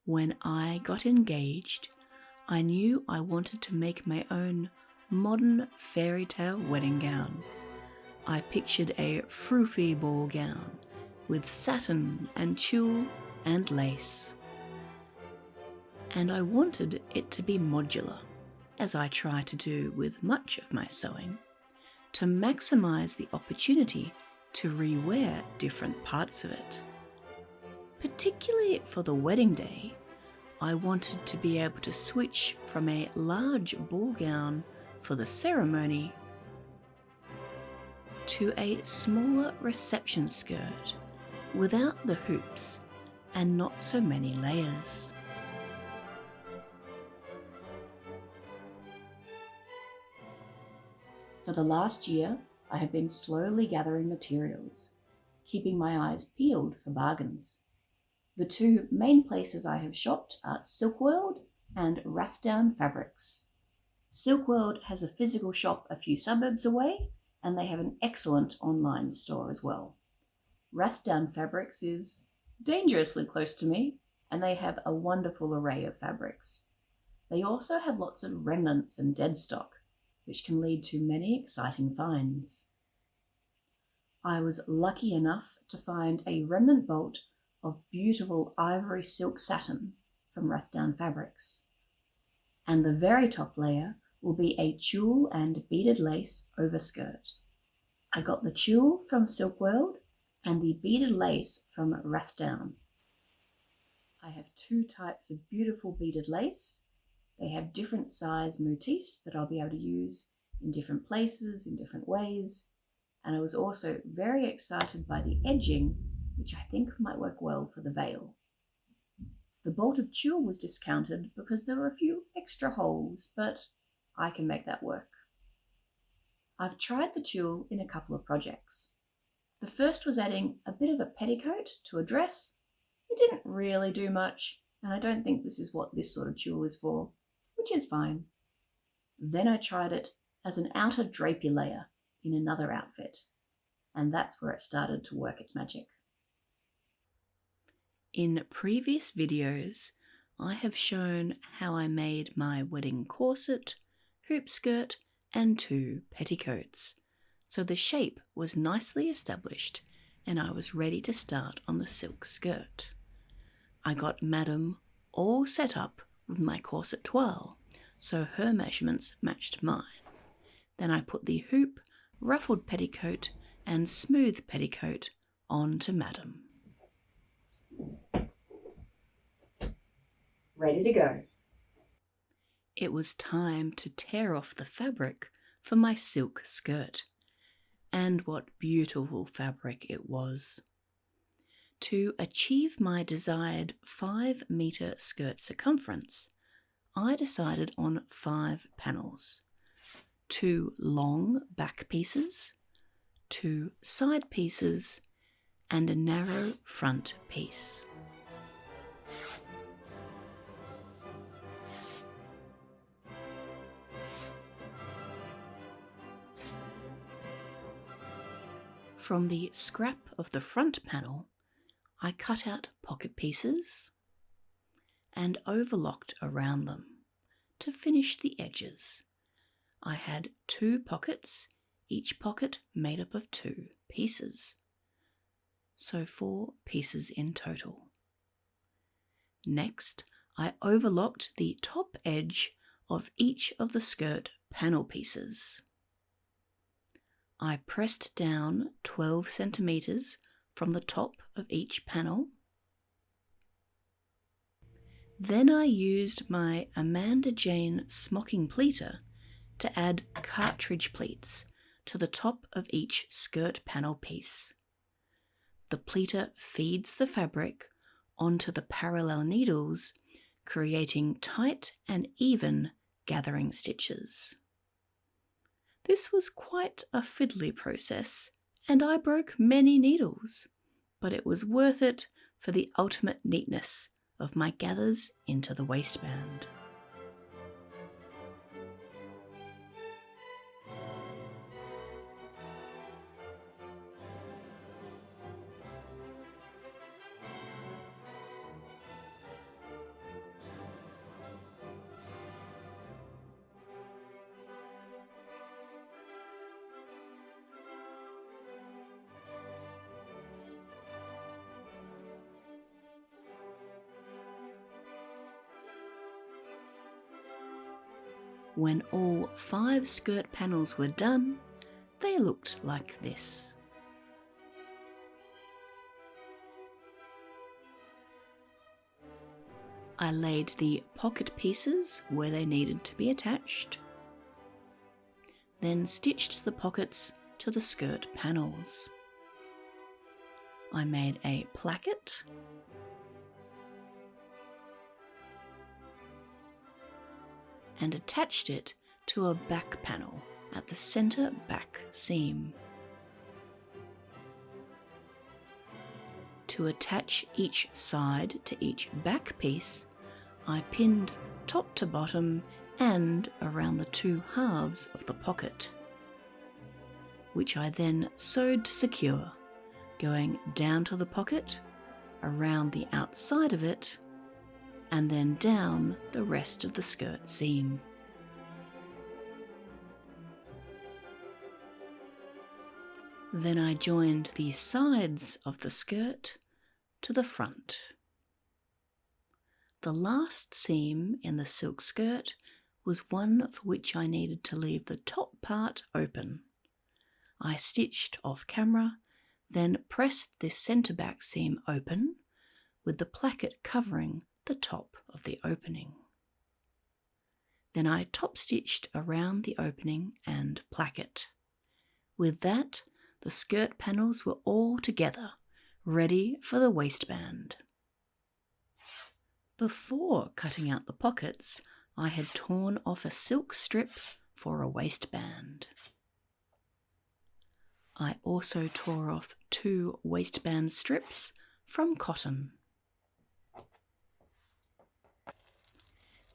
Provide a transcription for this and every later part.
When I got engaged, I knew I wanted to make my own modern fairy tale wedding gown. I pictured a froofy ball gown with satin and tulle and lace. And I wanted it to be modular, as I try to do with much of my sewing, to maximise the opportunity to rewear different parts of it. Particularly for the wedding day, I wanted to be able to switch from a large ball gown for the ceremony to a smaller reception skirt without the hoops and not so many layers. For the last year, I have been slowly gathering materials, keeping my eyes peeled for bargains. The two main places I have shopped are Silkworld and Rathdowne Fabrics. Silkworld has a physical shop a few suburbs away, and they have an excellent online store as well. Rathdowne Fabrics is dangerously close to me, and they have a wonderful array of fabrics. They also have lots of remnants and dead stock, which can lead to many exciting finds. I was lucky enough to find a remnant bolt of beautiful ivory silk satin from Rathdowne Fabrics. And the very top layer will be a tulle and beaded lace overskirt. I got the tulle from Silkworld and the beaded lace from Rathdowne. I have two types of beautiful beaded lace. They have different size motifs that I'll be able to use in different places, in different ways. And I was also very excited by the edging, which I think might work well for the veil. The bolt of tulle was discounted because there were a few extra holes, but I can make that work. I've tried the tulle in a couple of projects. The first was adding a bit of a petticoat to a dress. It didn't really do much, and I don't think this is what this sort of tulle is for, which is fine. Then I tried it as an outer drapey layer in another outfit, and that's where it started to work its magic. In previous videos, I have shown how I made my wedding corset, hoop skirt, and 2 petticoats, so the shape was nicely established and I was ready to start on the silk skirt. I got Madame all set up with my corset toile, so her measurements matched mine. Then I put the hoop, ruffled petticoat, and smooth petticoat on to Madame. Ready to go. It was time to tear off the fabric for my silk skirt. And what beautiful fabric it was. To achieve my desired 5-metre skirt circumference, I decided on 5 panels. 2 long back pieces, 2 side pieces, and a narrow front piece. From the scrap of the front panel, I cut out pocket pieces and overlocked around them to finish the edges. I had 2 pockets, each pocket made up of 2 pieces, so 4 pieces in total. Next, I overlocked the top edge of each of the skirt panel pieces. I pressed down 12 centimetres from the top of each panel. Then I used my Amanda Jane smocking pleater to add cartridge pleats to the top of each skirt panel piece. The pleater feeds the fabric onto the parallel needles, creating tight and even gathering stitches. This was quite a fiddly process, and I broke many needles, but it was worth it for the ultimate neatness of my gathers into the waistband. When all 5 skirt panels were done, they looked like this. I laid the pocket pieces where they needed to be attached, then stitched the pockets to the skirt panels. I made a placket and attached it to a back panel at the centre back seam. To attach each side to each back piece, I pinned top to bottom and around the 2 halves of the pocket, which I then sewed to secure, going down to the pocket, around the outside of it, and then down the rest of the skirt seam. Then I joined the sides of the skirt to the front. The last seam in the silk skirt was one for which I needed to leave the top part open. I stitched off camera, then pressed this centre back seam open with the placket covering the top of the opening. Then I top stitched around the opening and placket. With that, the skirt panels were all together, ready for the waistband. Before cutting out the pockets, I had torn off a silk strip for a waistband. I also tore off 2 waistband strips from cotton.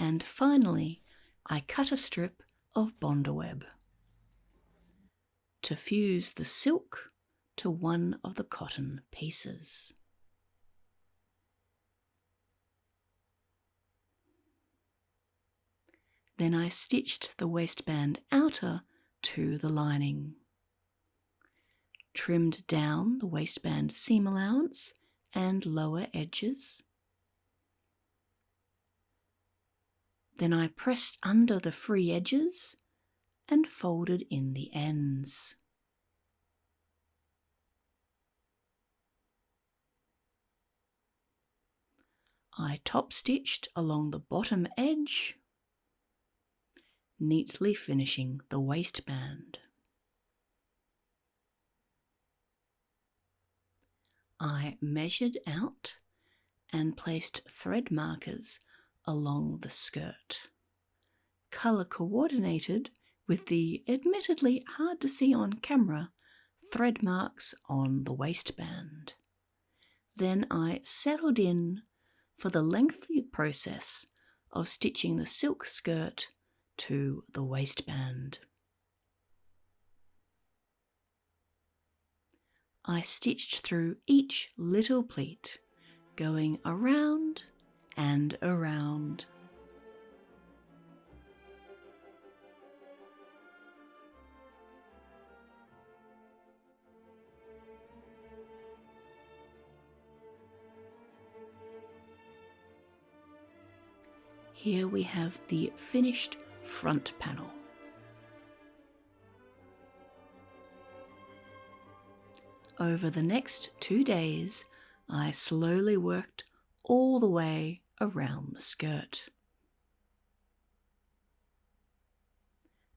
And finally, I cut a strip of bondaweb to fuse the silk to one of the cotton pieces. Then I stitched the waistband outer to the lining, trimmed down the waistband seam allowance and lower edges. Then I pressed under the free edges and folded in the ends. I top stitched along the bottom edge, neatly finishing the waistband. I measured out and placed thread markers along the skirt, colour coordinated with the admittedly hard to see on camera thread marks on the waistband. Then I settled in for the lengthy process of stitching the silk skirt to the waistband. I stitched through each little pleat, going around and around. Here we have the finished front panel. Over the next 2 days, I slowly worked all the way around the skirt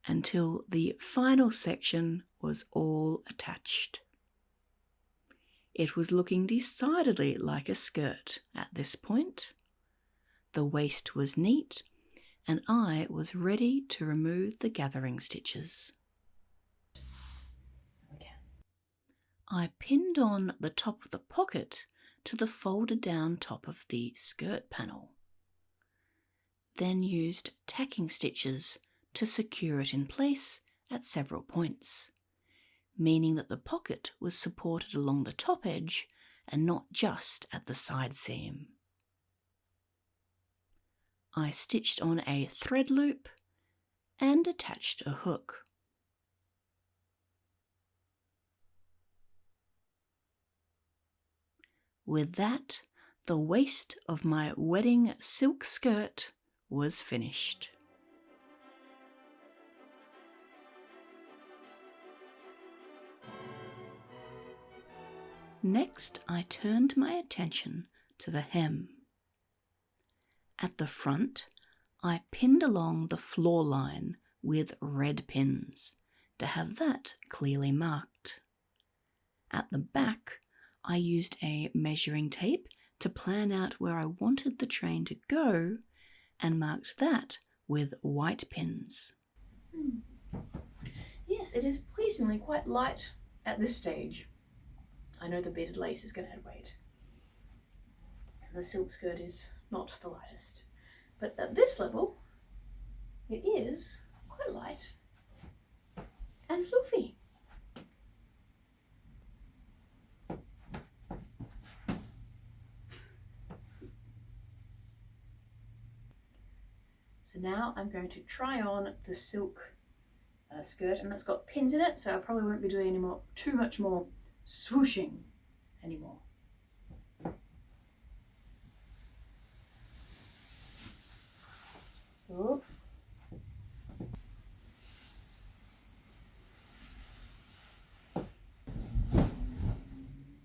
until the final section was all attached. It was looking decidedly like a skirt at this point. The waist was neat, and I was ready to remove the gathering stitches. I pinned on the top of the pocket to the folded down top of the skirt panel, then used tacking stitches to secure it in place at several points, meaning that the pocket was supported along the top edge and not just at the side seam. I stitched on a thread loop and attached a hook. With that, the waist of my wedding silk skirt was finished. Next, I turned my attention to the hem. At the front, I pinned along the floor line with red pins to have that clearly marked. At the back, I used a measuring tape to plan out where I wanted the train to go and marked that with white pins. Yes, it is pleasingly quite light at this stage. I know the beaded lace is going to add weight. And the silk skirt is not the lightest. But at this level, it is quite light and fluffy. So now I'm going to try on the silk skirt, and that's got pins in it, so I probably won't be doing too much more swooshing anymore. Oh.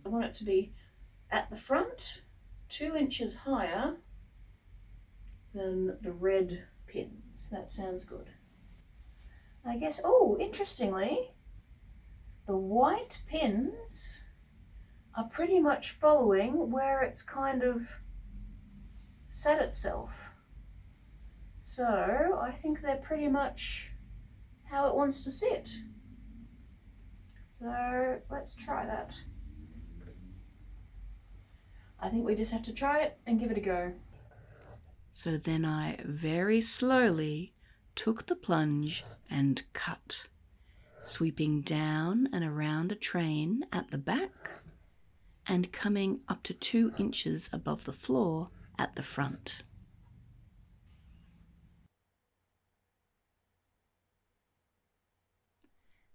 I want it to be at the front 2 inches higher than the red pins. That sounds good. I guess, oh, interestingly, the white pins are pretty much following where it's kind of set itself. So I think they're pretty much how it wants to sit. So let's try that. I think we just have to try it and give it a go. So then I very slowly took the plunge and cut, sweeping down and around a train at the back and coming up to 2 inches above the floor at the front.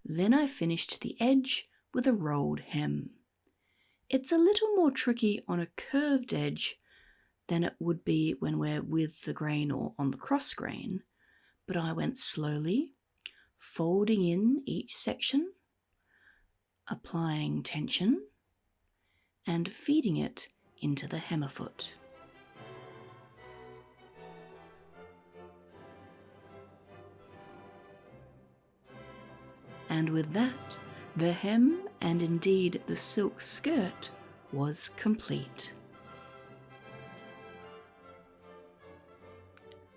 Then I finished the edge with a rolled hem. It's a little more tricky on a curved edge than it would be when we're with the grain or on the cross grain, but I went slowly, folding in each section, applying tension, and feeding it into the hemmer foot. And with that, the hem and indeed the silk skirt was complete.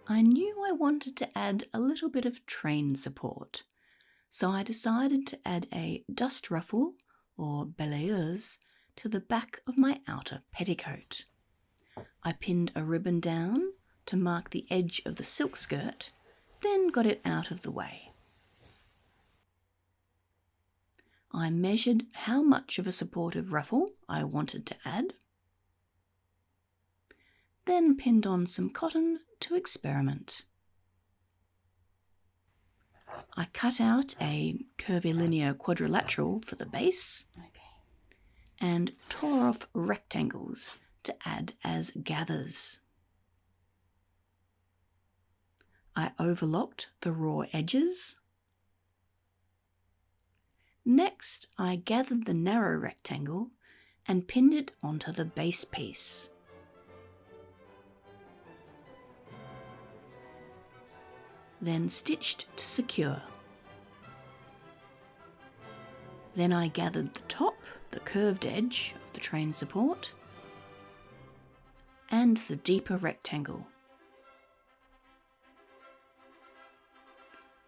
I knew I wanted to add a little bit of train support, so I decided to add a dust ruffle or Balayeuse to the back of my outer petticoat. I pinned a ribbon down to mark the edge of the silk skirt, then got it out of the way. I measured how much of a supportive ruffle I wanted to add, then pinned on some cotton to experiment. I cut out a curvilinear quadrilateral for the base and tore off rectangles to add as gathers. I overlocked the raw edges. Next, I gathered the narrow rectangle and pinned it onto the base piece. Then stitched to secure. Then I gathered the top, the curved edge of the train support, and the deeper rectangle,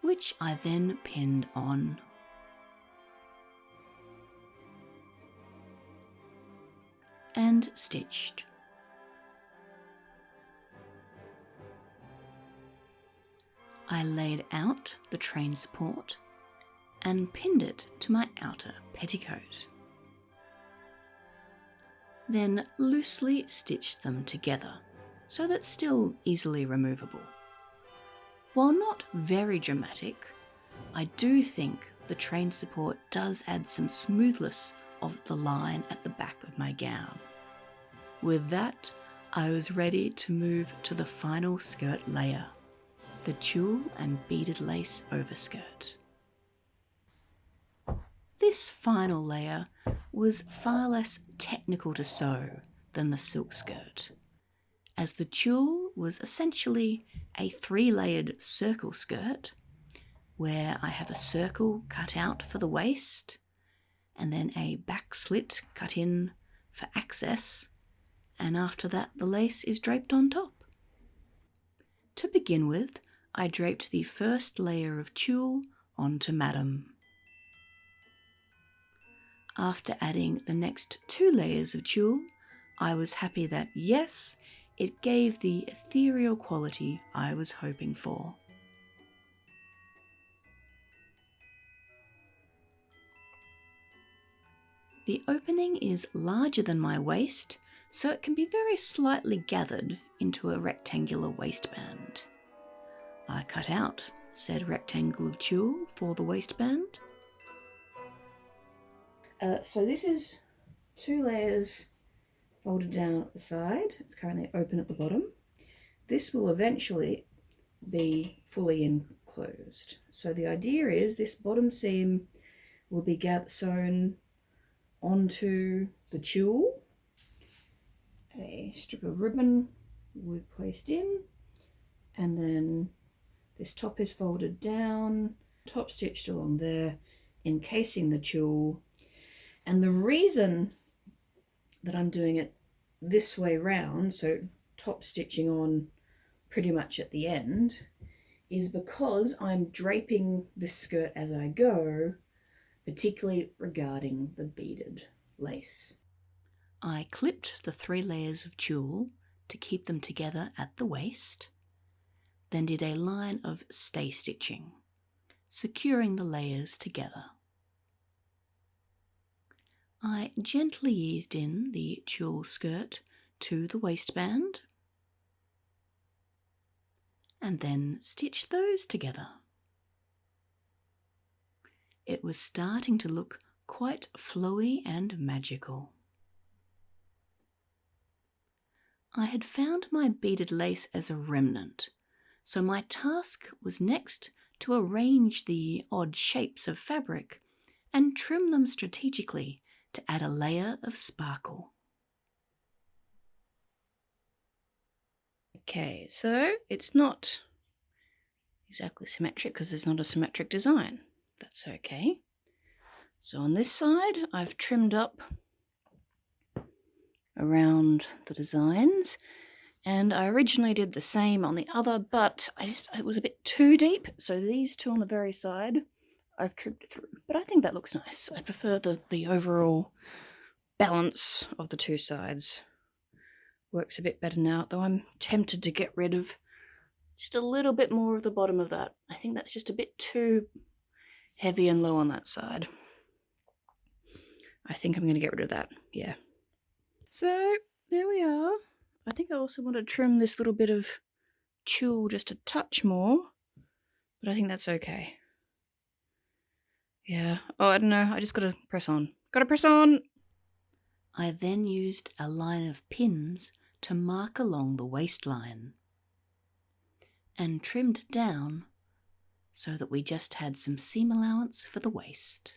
which I then pinned on. And stitched. I laid out the train support and pinned it to my outer petticoat. Then loosely stitched them together so that's still easily removable. While not very dramatic, I do think the train support does add some smoothness of the line at the back of my gown. With that, I was ready to move to the final skirt layer, the Tulle and Beaded Lace overskirt. This This final layer was far less technical to sew than the silk skirt, as the tulle was essentially a 3-layered circle skirt where I have a circle cut out for the waist and then a back slit cut in for access, and after that the lace is draped on top. To begin with, I draped the first layer of tulle onto Madam. After adding the next 2 layers of tulle, I was happy that, yes, it gave the ethereal quality I was hoping for. The opening is larger than my waist, so it can be very slightly gathered into a rectangular waistband. I cut out said rectangle of tulle for the waistband. So this is 2 layers folded down at the side. It's currently open at the bottom. This will eventually be fully enclosed. So the idea is this bottom seam will be sewn onto the tulle. A strip of ribbon will be placed in, and then this top is folded down, top stitched along there, encasing the tulle. And the reason that I'm doing it this way round, so top stitching on pretty much at the end, is because I'm draping this skirt as I go, particularly regarding the beaded lace. I clipped the 3 layers of tulle to keep them together at the waist, then did a line of stay stitching, securing the layers together. I gently eased in the tulle skirt to the waistband and then stitched those together. It was starting to look quite flowy and magical. I had found my beaded lace as a remnant, so my task was next to arrange the odd shapes of fabric and trim them strategically to add a layer of sparkle. Okay, so it's not exactly symmetric because there's not a symmetric design. That's okay. So on this side, I've trimmed up around the designs, and I originally did the same on the other, but it was a bit too deep, so these 2 on the very side I've trimmed through, but I think that looks nice. I prefer the overall balance of the 2 sides. Works a bit better now, though I'm tempted to get rid of just a little bit more of the bottom of that. I think that's just a bit too heavy and low on that side. I think I'm going to get rid of that, yeah. So there we are. I think I also want to trim this little bit of tulle just a touch more, but I think that's okay. Yeah, oh, I don't know, I just gotta press on. Gotta press on! I then used a line of pins to mark along the waistline and trimmed down so that we just had some seam allowance for the waist.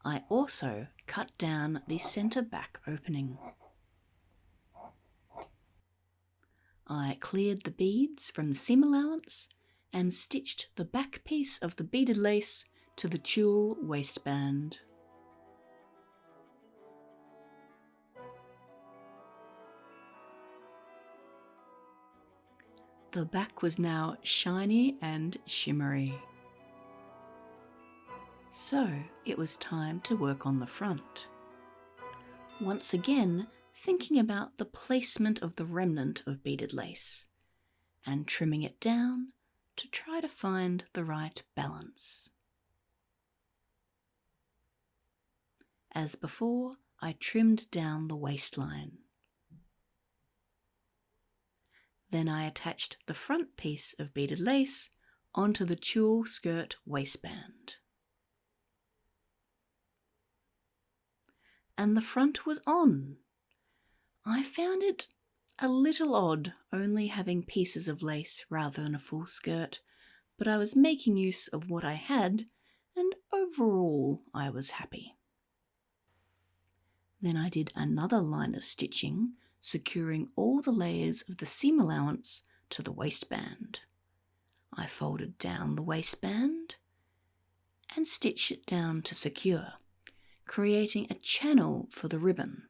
I also cut down the centre back opening. I cleared the beads from the seam allowance and stitched the back piece of the beaded lace to the tulle waistband. The back was now shiny and shimmery. So it was time to work on the front. Once again, thinking about the placement of the remnant of beaded lace and trimming it down to try to find the right balance. As before, I trimmed down the waistline. Then I attached the front piece of beaded lace onto the tulle skirt waistband. And the front was on. I found it a little odd only having pieces of lace rather than a full skirt, but I was making use of what I had, and overall I was happy. Then I did another line of stitching, securing all the layers of the seam allowance to the waistband. I folded down the waistband and stitched it down to secure, creating a channel for the ribbon,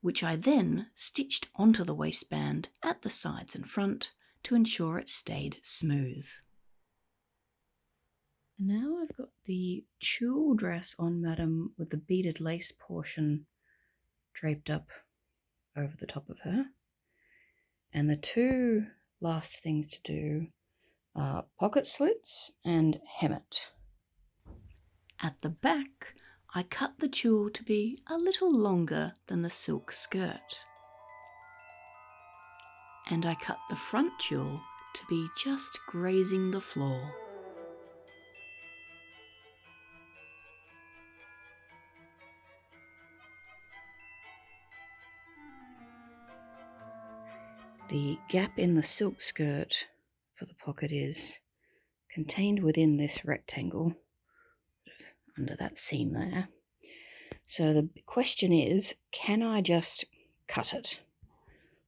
which I then stitched onto the waistband at the sides and front to ensure it stayed smooth. Now I've got the tulle dress on Madam with the beaded lace portion draped up over the top of her. And the two last things to do are pocket slits and hem it. At the back, I cut the tulle to be a little longer than the silk skirt. And I cut the front tulle to be just grazing the floor. The gap in the silk skirt for the pocket is contained within this rectangle, under that seam there. So the question is, can I just cut it?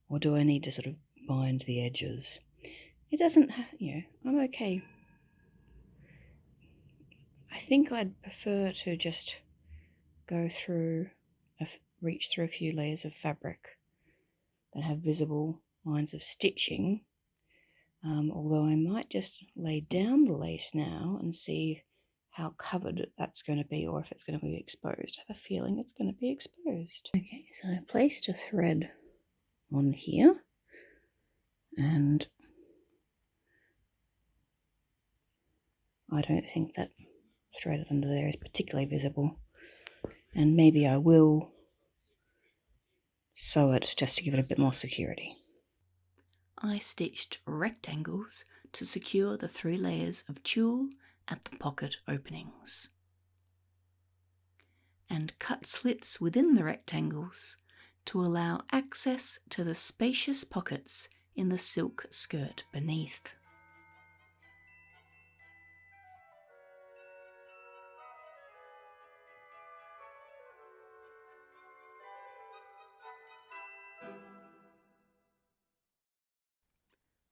Or do I need to sort of bind the edges? It doesn't have, I'm okay. I think I'd prefer to just go through, reach through a few layers of fabric that have visible lines of stitching, although I might just lay down the lace now and see how covered that's going to be, or if it's going to be exposed. I have a feeling it's going to be exposed. Okay, so I placed a thread on here, and I don't think that thread under there is particularly visible, and maybe I will sew it just to give it a bit more security. I stitched rectangles to secure the 3 layers of tulle at the pocket openings, and cut slits within the rectangles to allow access to the spacious pockets in the silk skirt beneath.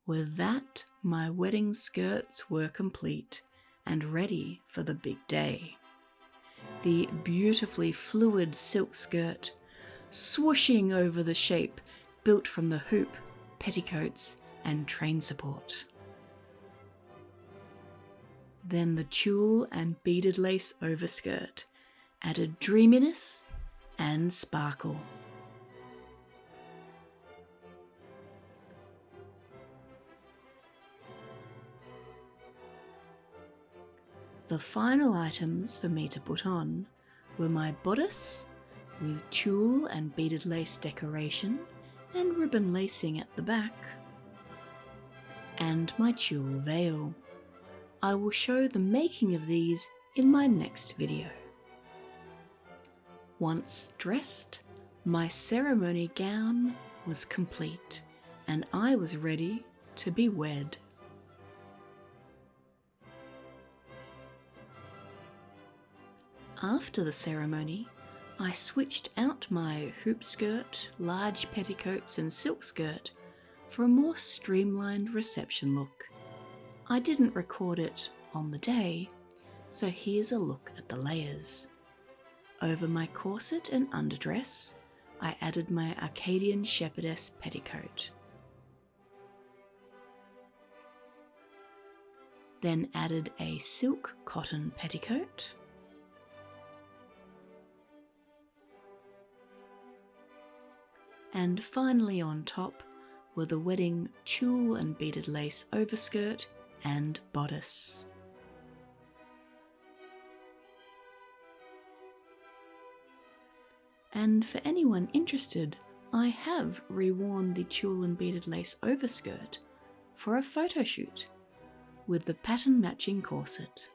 With that, my wedding skirts were complete and ready for the big day. The beautifully fluid silk skirt, swooshing over the shape built from the hoop, petticoats and train support. Then the tulle and beaded lace overskirt added dreaminess and sparkle. The final items for me to put on were my bodice with tulle and beaded lace decoration and ribbon lacing at the back, and my tulle veil. I will show the making of these in my next video. Once dressed, my ceremony gown was complete and I was ready to be wed. After the ceremony, I switched out my hoop skirt, large petticoats and silk skirt for a more streamlined reception look. I didn't record it on the day, so here's a look at the layers. Over my corset and underdress, I added my Arcadian shepherdess petticoat. Then added a silk cotton petticoat. And finally on top were the wedding tulle and beaded lace overskirt and bodice. And for anyone interested, I have reworn the tulle and beaded lace overskirt for a photo shoot with the pattern matching corset.